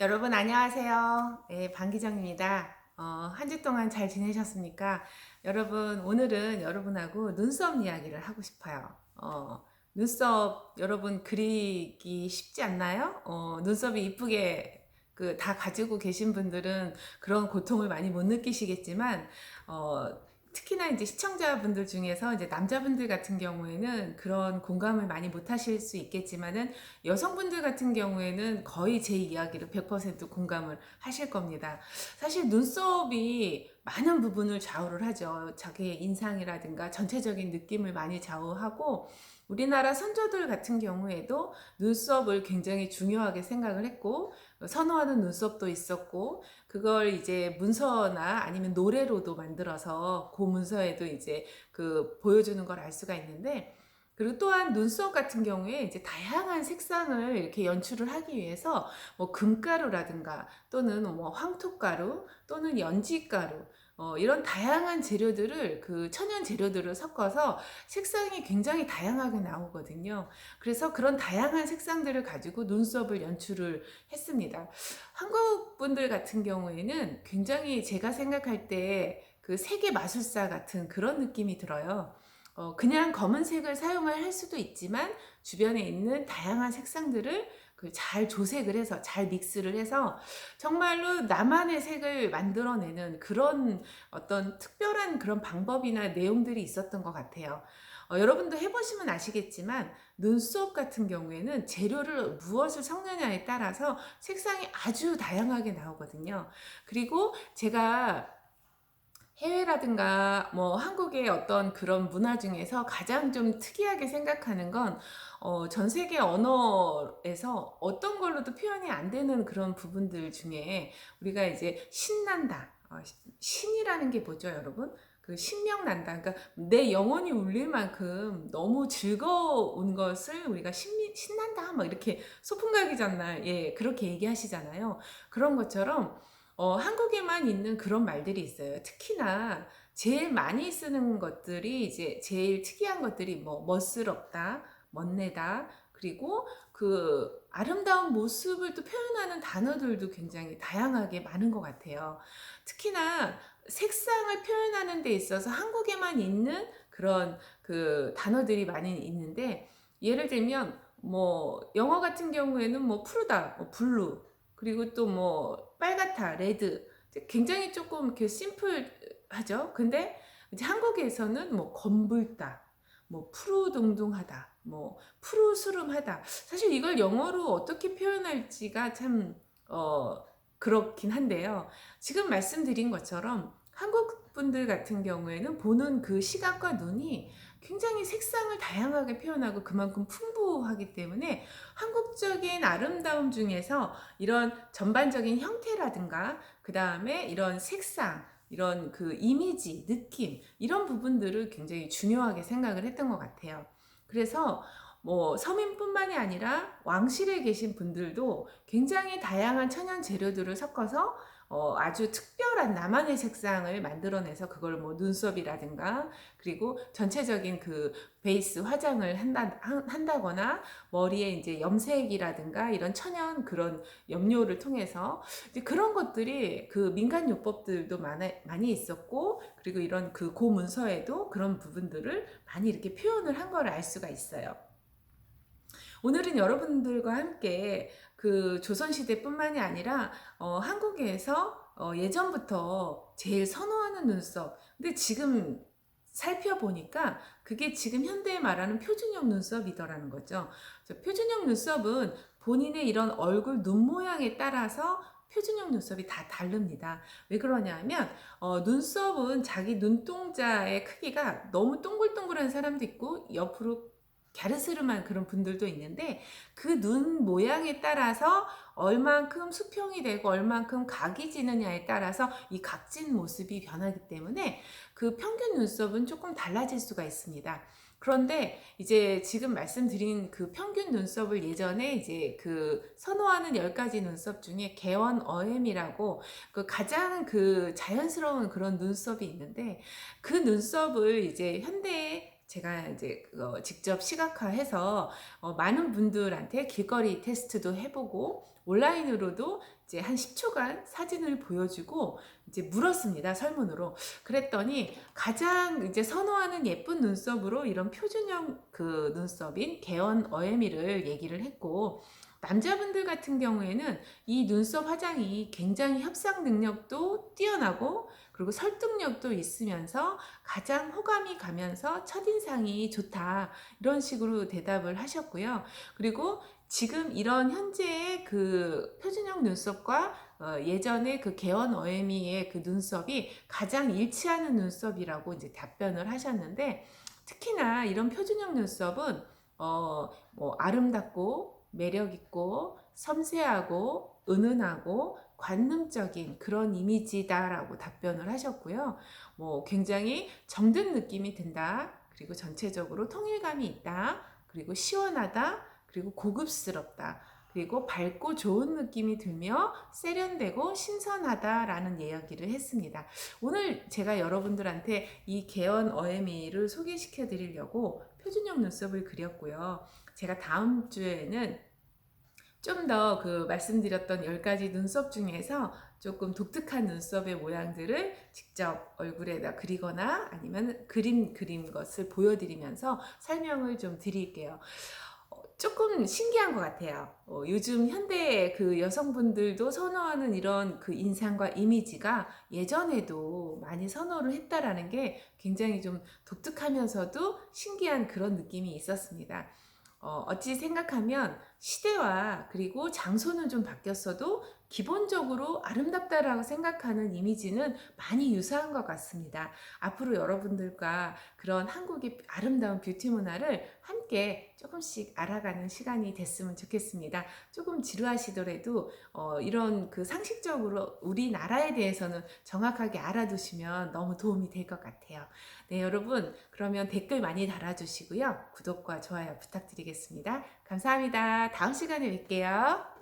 여러분 안녕하세요. 네, 방기정입니다. 한 주 동안 잘 지내셨습니까? 여러분 오늘은 여러분하고 눈썹 이야기를 하고 싶어요. 눈썹 여러분 그리기 쉽지 않나요? 눈썹이 이쁘게 다 가지고 계신 분들은 그런 고통을 많이 못 느끼시겠지만 특히나 이제 시청자분들 중에서 이제 남자분들 같은 경우에는 그런 공감을 많이 못 하실 수 있겠지만은 여성분들 같은 경우에는 거의 제 이야기를 100% 공감을 하실 겁니다. 사실 눈썹이 많은 부분을 좌우를 하죠. 자기의 인상이라든가 전체적인 느낌을 많이 좌우하고, 우리나라 선조들 같은 경우에도 눈썹을 굉장히 중요하게 생각을 했고 선호하는 눈썹도 있었고, 그걸 이제 문서나 아니면 노래로도 만들어서 그 문서에도 이제 보여주는 걸 알 수가 있는데, 그리고 또한 눈썹 같은 경우에 이제 다양한 색상을 이렇게 연출을 하기 위해서 뭐 금가루라든가 또는 뭐 황토가루 또는 연지가루, 이런 다양한 재료들을 천연 재료들을 섞어서 색상이 굉장히 다양하게 나오거든요. 그래서 그런 다양한 색상들을 가지고 눈썹을 연출을 했습니다. 한국 분들 같은 경우에는 굉장히 제가 생각할 때 그 세계 마술사 같은 그런 느낌이 들어요. 그냥 검은색을 사용을 할 수도 있지만 주변에 있는 다양한 색상들을 잘 조색을 해서 잘 믹스를 해서 정말로 나만의 색을 만들어내는 그런 어떤 특별한 그런 방법이나 내용들이 있었던 것 같아요. 여러분도 해보시면 아시겠지만 눈썹 같은 경우에는 재료를 무엇을 섞느냐에 따라서 색상이 아주 다양하게 나오거든요. 그리고 제가 해외라든가 뭐 한국의 어떤 그런 문화 중에서 가장 좀 특이하게 생각하는 건 전 세계 언어에서 어떤 걸로도 표현이 안 되는 그런 부분들 중에 우리가 이제 신난다. 신이라는 게 뭐죠, 여러분? 신명난다. 그러니까 내 영혼이 울릴 만큼 너무 즐거운 것을 우리가 신난다. 막 이렇게 소풍각이잖아요. 예, 그렇게 얘기하시잖아요. 그런 것처럼 한국에만 있는 그런 말들이 있어요. 특히나 제일 많이 쓰는 것들이 이제 제일 특이한 것들이 뭐 멋스럽다, 멋내다, 그리고 아름다운 모습을 또 표현하는 단어들도 굉장히 다양하게 많은 것 같아요. 특히나 색상을 표현하는 데 있어서 한국에만 있는 그런 단어들이 많이 있는데, 예를 들면 뭐 영어 같은 경우에는 뭐 푸르다, 뭐 블루, 그리고 또 뭐 빨갛다, 레드, 굉장히 조금 이렇게 심플하죠. 근데 이제 한국에서는 뭐 검붉다, 뭐 푸르둥둥하다, 뭐 푸르스름하다. 사실 이걸 영어로 어떻게 표현할지가 참 그렇긴 한데요. 지금 말씀드린 것처럼 한국 분들 같은 경우에는 보는 그 시각과 눈이 굉장히 색상을 다양하게 표현하고 그만큼 풍부하기 때문에 한국적인 아름다움 중에서 이런 전반적인 형태라든가 그 다음에 이런 색상, 이런 이미지, 느낌, 이런 부분들을 굉장히 중요하게 생각을 했던 것 같아요. 그래서 뭐 서민뿐만이 아니라 왕실에 계신 분들도 굉장히 다양한 천연 재료들을 섞어서 아주 특별한 나만의 색상을 만들어내서 그걸 뭐 눈썹이라든가 그리고 전체적인 베이스 화장을 한다거나 머리에 이제 염색이라든가 이런 천연 그런 염료를 통해서 이제 그런 것들이 민간요법들도 많이 있었고, 그리고 이런 고문서에도 그런 부분들을 많이 이렇게 표현을 한 걸 알 수가 있어요. 오늘은 여러분들과 함께 조선시대뿐만이 아니라 한국에서 예전부터 제일 선호하는 눈썹, 근데 지금 살펴보니까 그게 지금 현대에 말하는 표준형 눈썹이더라는 거죠. 표준형 눈썹은 본인의 이런 얼굴 눈 모양에 따라서 표준형 눈썹이 다 다릅니다. 왜 그러냐면 눈썹은 자기 눈동자의 크기가 너무 동글동글한 사람도 있고 옆으로 갸르스름한 그런 분들도 있는데, 그 눈 모양에 따라서 얼만큼 수평이 되고 얼만큼 각이 지느냐에 따라서 이 각진 모습이 변하기 때문에 평균 눈썹은 조금 달라질 수가 있습니다. 그런데 이제 지금 말씀드린 평균 눈썹을 예전에 이제 선호하는 10가지 눈썹 중에 개원어엠이라고 가장 자연스러운 그런 눈썹이 있는데, 그 눈썹을 이제 현대에 제가 이제 직접 시각화해서 많은 분들한테 길거리 테스트도 해보고 온라인으로도 이제 한 10초간 사진을 보여주고 이제 물었습니다. 설문으로. 그랬더니 가장 이제 선호하는 예쁜 눈썹으로 이런 표준형 그 눈썹인 개원 어에미를 얘기를 했고, 남자분들 같은 경우에는 이 눈썹 화장이 굉장히 협상 능력도 뛰어나고 그리고 설득력도 있으면서 가장 호감이 가면서 첫인상이 좋다, 이런 식으로 대답을 하셨고요. 그리고 지금 이런 현재의 그 표준형 눈썹과 예전에 그 개원 어에미의 그 눈썹이 가장 일치하는 눈썹이라고 이제 답변을 하셨는데, 특히나 이런 표준형 눈썹은 뭐 아름답고 매력있고 섬세하고 은은하고 관능적인 그런 이미지다라고 답변을 하셨고요. 뭐 굉장히 정든 느낌이 든다. 그리고 전체적으로 통일감이 있다. 그리고 시원하다. 그리고 고급스럽다. 그리고 밝고 좋은 느낌이 들며 세련되고 신선하다라는 이야기를 했습니다. 오늘 제가 여러분들한테 이 개원 어에미를 소개시켜 드리려고 표준형 눈썹을 그렸고요. 제가 다음 주에는 좀 더 그 말씀드렸던 10가지 눈썹 중에서 조금 독특한 눈썹의 모양들을 직접 얼굴에다 그리거나 아니면 그린 것을 보여드리면서 설명을 좀 드릴게요. 조금 신기한 것 같아요. 요즘 현대 그 여성분들도 선호하는 이런 그 인상과 이미지가 예전에도 많이 선호를 했다라는 게 굉장히 좀 독특하면서도 신기한 그런 느낌이 있었습니다. 어찌 생각하면 시대와 그리고 장소는 좀 바뀌었어도 기본적으로 아름답다라고 생각하는 이미지는 많이 유사한 것 같습니다. 앞으로 여러분들과 그런 한국의 아름다운 뷰티 문화를 함께 조금씩 알아가는 시간이 됐으면 좋겠습니다. 조금 지루하시더라도 이런 그 상식적으로 우리나라에 대해서는 정확하게 알아두시면 너무 도움이 될 것 같아요. 네, 여러분, 그러면 댓글 많이 달아주시고요. 구독과 좋아요 부탁드리겠습니다. 감사합니다. 다음 시간에 뵐게요.